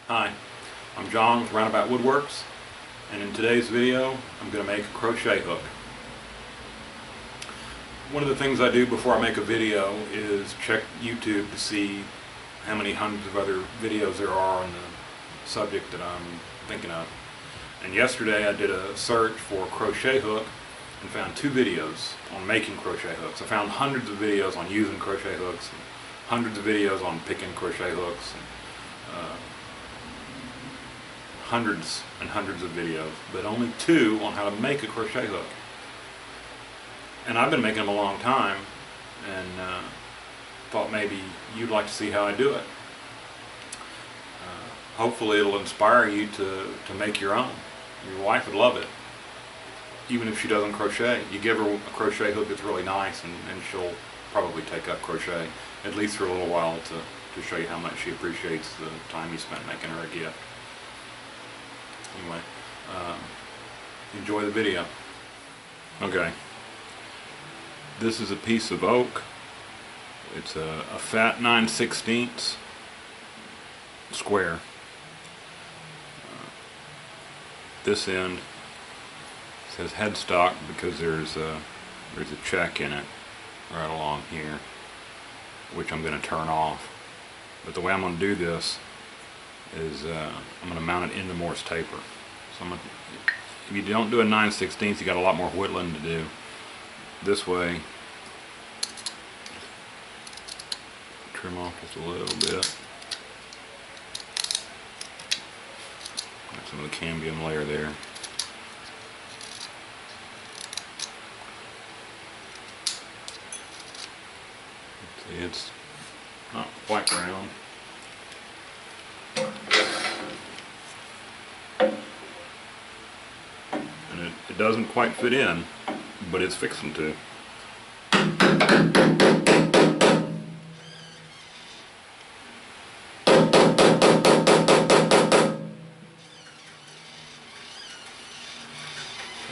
Hi, I'm John with Roundabout Woodworks, and in today's video I'm going to make a crochet hook. One of the things I do before I make a video is check YouTube to see how many hundreds of other videos there are on the subject that I'm thinking of. And yesterday I did a search for crochet hook and found 2 videos on making crochet hooks. I found hundreds of videos on using crochet hooks, and hundreds of videos on picking crochet hooks, and hundreds and hundreds of videos, but only 2 on how to make a crochet hook. And I've been making them a long time, and thought maybe you'd like to see how I do it. Hopefully it'll inspire you to make your own. Your wife would love it, even if she doesn't crochet. You give her a crochet hook that's really nice, and she'll probably take up crochet, at least for a little while, to show you how much she appreciates the time you spent making her a gift. Anyway, enjoy the video. Okay, this is a piece of oak. It's a fat 9/16 square. This end says headstock because there's a check in it right along here, which I'm going to turn off. But the way I'm going to do this is I'm going to mount it into Morse taper. So if you don't do a 9/16, you got a lot more whittling to do. This way, trim off just a little bit. Got some of the cambium layer there. See, it's not quite round. And it doesn't quite fit in, but it's fixing to.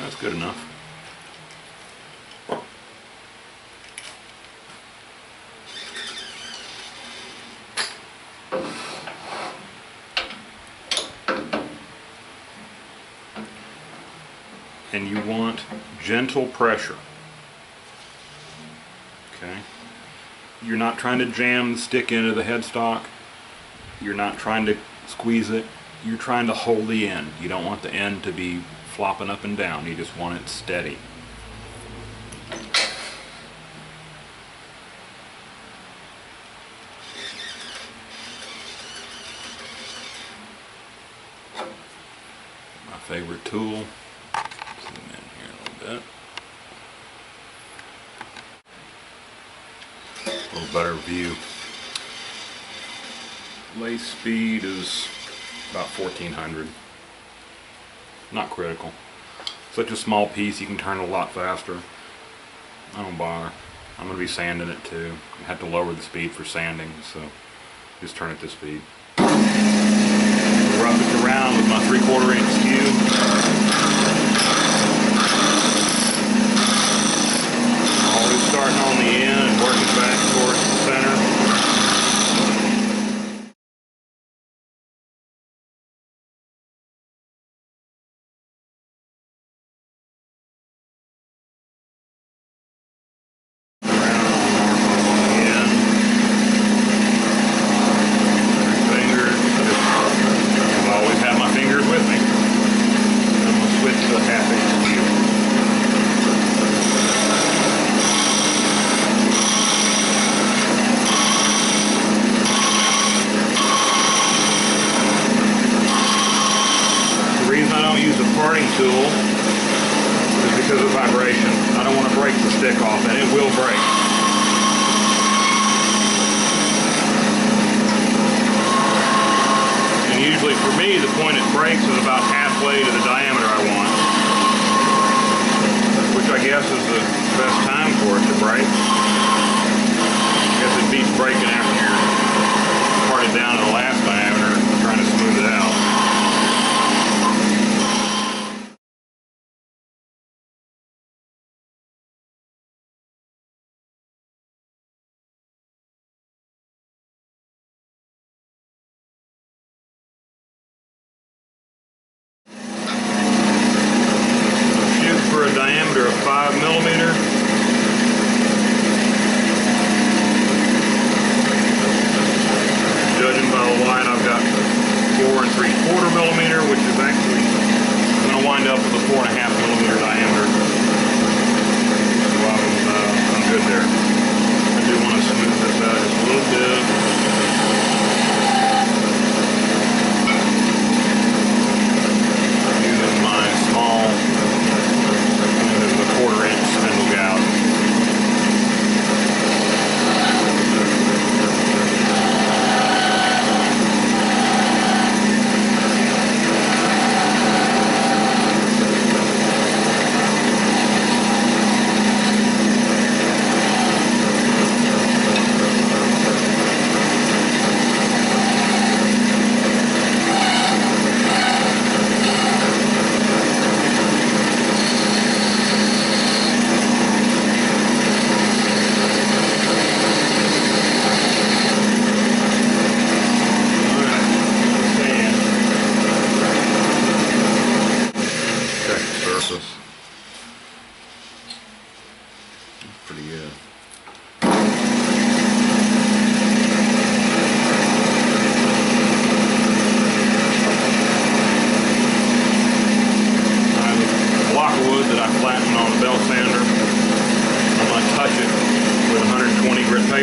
That's good enough. And you want gentle pressure. Okay? You're not trying to jam the stick into the headstock. You're not trying to squeeze it. You're trying to hold the end. You don't want the end to be flopping up and down. You just want it steady. My favorite tool. Zoom in here a little bit. A little better view. Lace speed is about 1400. Not critical. Such a small piece, you can turn it a lot faster. I don't bother. I'm going to be sanding it too. I have to lower the speed for sanding, so just turn it to speed. Rough it around with my 3/4 inch skew. Always starting on the end and working back towards the center. Parting tool is because of vibration. I don't want to break the stick off, and it will break. And usually for me, the point it breaks is about halfway to the diameter I want, which I guess is the best time for it to break. I guess it beats breaking after you're parted down to the last diameter and trying to smooth it out.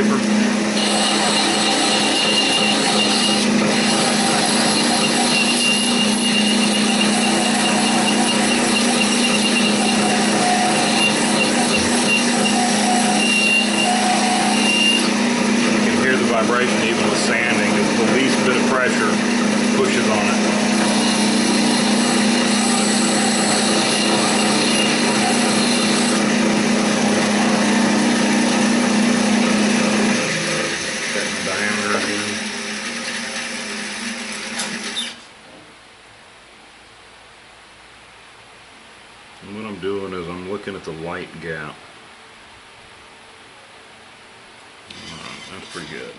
paper. Vibration even with sanding, just the least bit of pressure pushes on it. Checking the diameter again. And what I'm doing is I'm looking at the white gap. That's pretty good.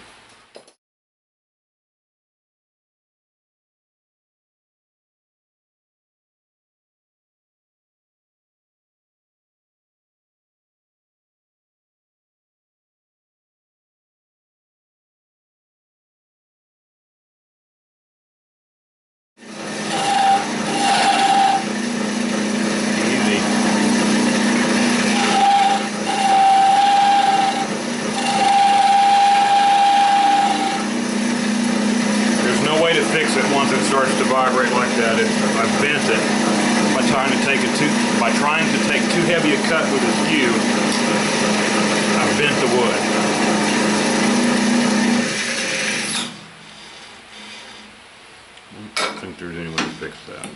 Once it starts to vibrate like that, I've bent it by trying to take too heavy a cut with a skew. I've bent the wood. I don't think there's any way to fix that.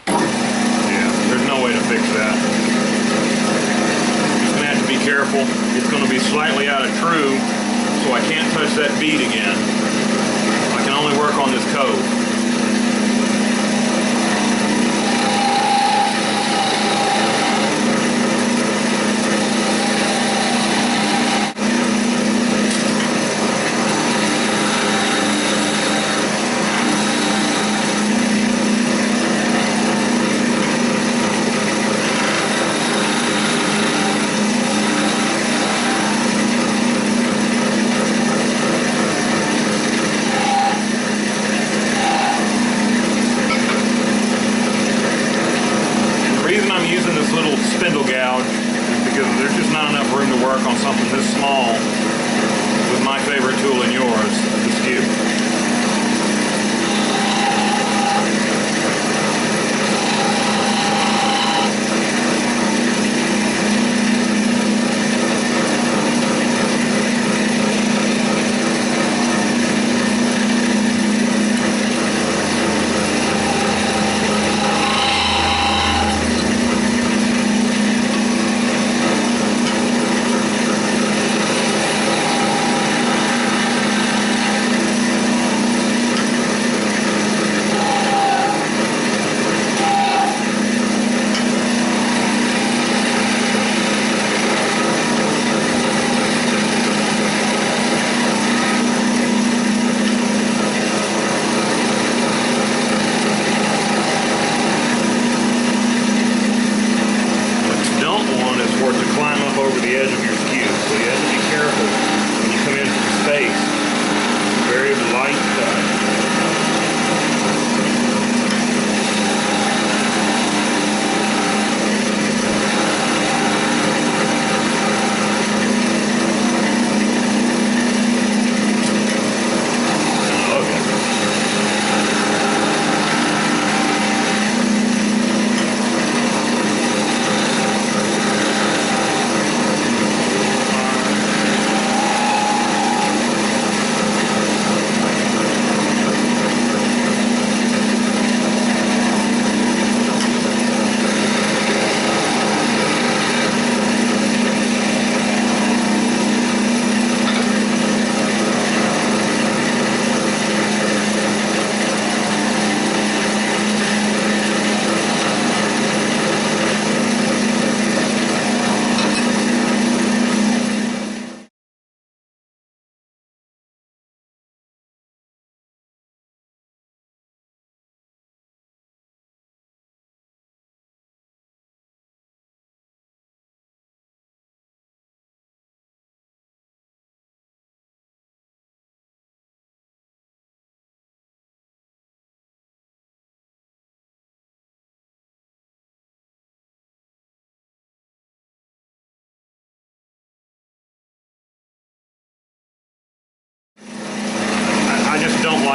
Yeah, there's no way to fix that. Just gonna have to be careful. It's gonna be slightly out of true. So I can't touch that bead again. I can only work on this cove. Spindle gouge is because there's just not enough room to work on something this small with my favorite tool and yours, the skew.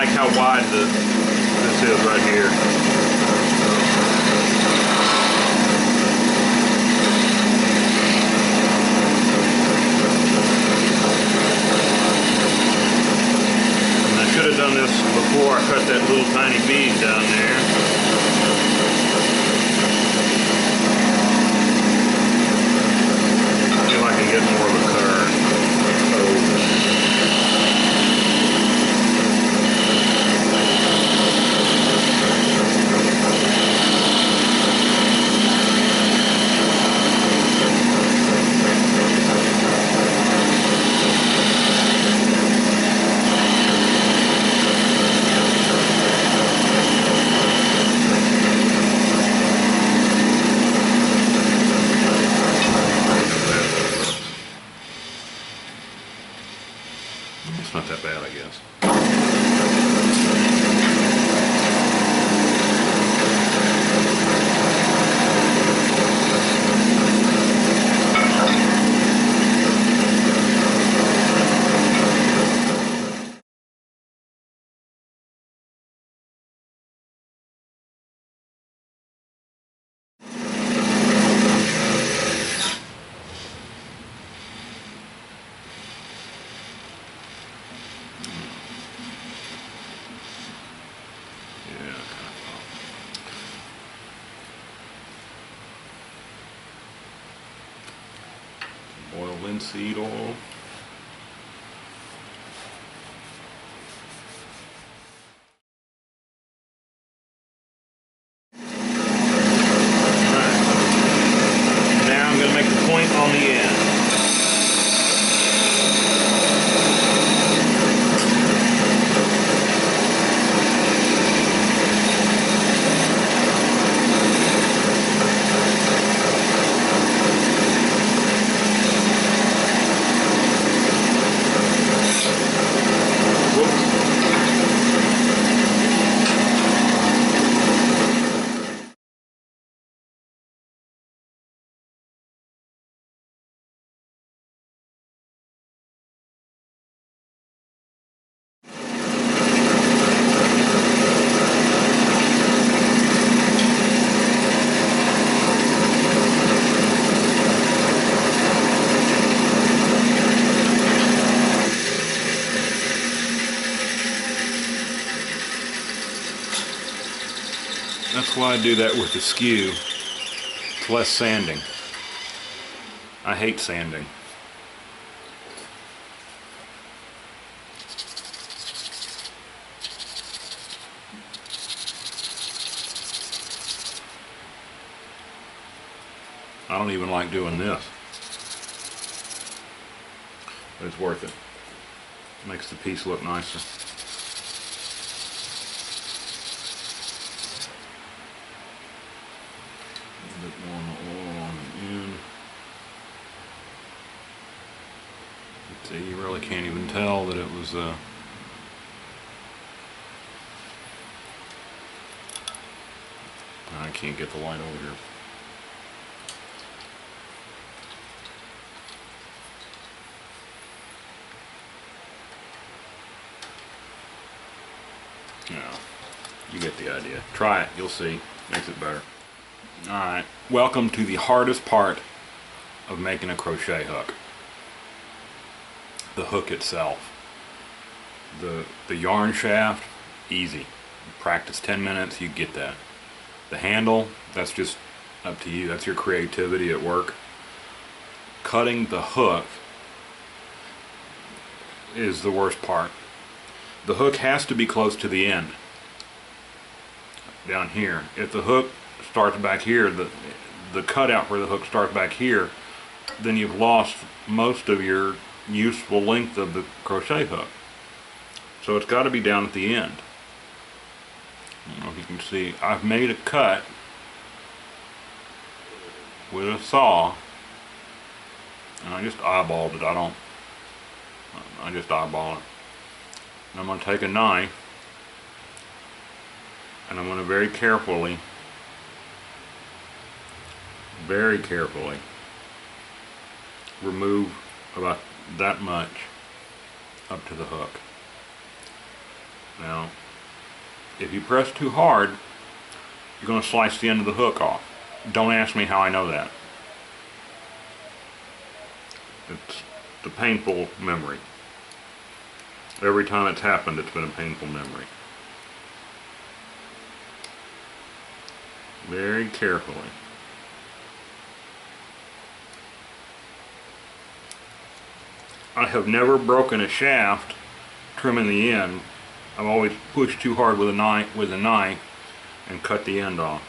like how wide this is right here. And I should have done this before I cut that little tiny bead down there. I feel like I can get more of a curve. It's not that bad, I guess. Oil, linseed oil. Now I'm going to make the point on the end. That's why I do that with the skew. It's less sanding. I hate sanding. I don't even like doing this. But it's worth it. Makes the piece look nicer. A bit more oil on the end. See, you really can't even tell that it was I can't get the light over here. No, you get the idea. Try it, you'll see. Makes it better. Alright, welcome to the hardest part of making a crochet hook. The hook itself. The yarn shaft, easy. You practice 10 minutes, you get that. The handle, that's just up to you. That's your creativity at work. Cutting the hook is the worst part. The hook has to be close to the end. Down here. If the hook starts back here, the cutout where the hook starts back here, then you've lost most of your useful length of the crochet hook. So it's got to be down at the end. I don't know if you can see. I've made a cut with a saw, and I just eyeballed it. I just eyeball it. And I'm going to take a knife, and I'm going to very carefully remove about that much up to the hook. Now, if you press too hard, you're going to slice the end of the hook off. Don't ask me how I know that. It's the painful memory. Every time it's happened, it's been a painful memory. Very carefully. I have never broken a shaft trimming the end. I've always pushed too hard with a knife and cut the end off.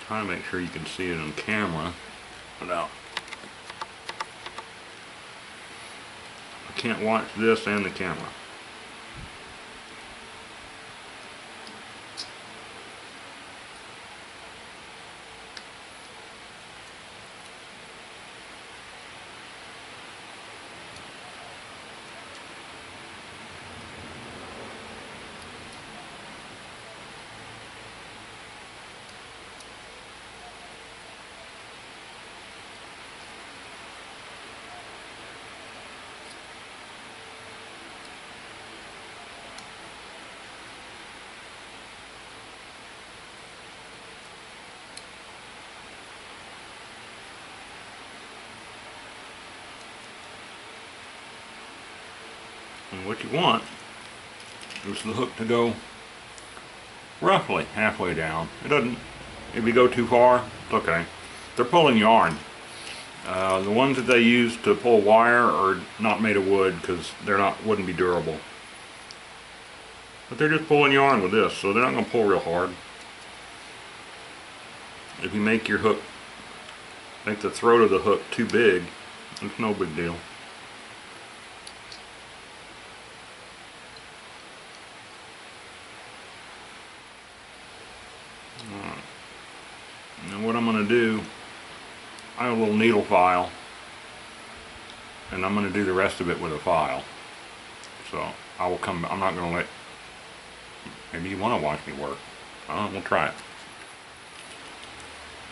Trying to make sure you can see it on camera. But I can't watch this and the camera. And what you want is the hook to go roughly halfway down. It doesn't, if you go too far, it's okay. They're pulling yarn. The ones that they use to pull wire are not made of wood because wouldn't be durable. But they're just pulling yarn with this, so they're not going to pull real hard. If you make your hook, make the throat of the hook too big, it's no big deal. And what I'm going to do, I have a little needle file, and I'm going to do the rest of it with a file. So I will come, I'm not going to let, maybe you want to watch me work. I don't know, we'll try it.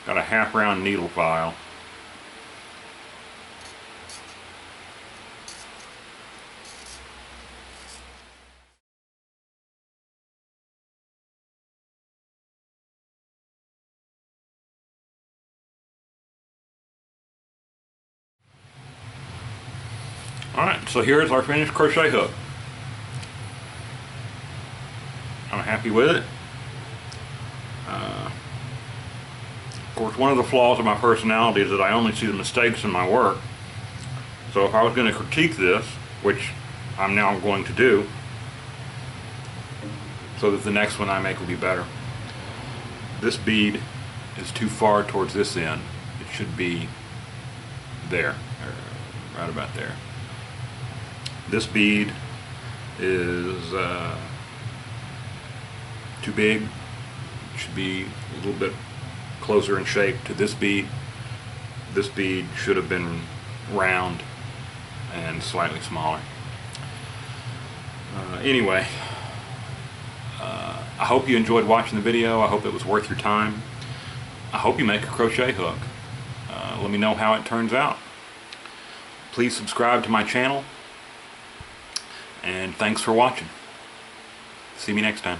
Got a half round needle file. Alright, so here's our finished crochet hook. I'm happy with it. Of course, one of the flaws of my personality is that I only see the mistakes in my work. So if I was going to critique this, which I'm now going to do, so that the next one I make will be better. This bead is too far towards this end. It should be there, right about there. This bead is too big. It should be a little bit closer in shape to this bead. This bead should have been round and slightly smaller. Anyway, I hope you enjoyed watching the video. I hope it was worth your time. I hope you make a crochet hook. Let me know how it turns out. Please subscribe to my channel. And thanks for watching. See me next time.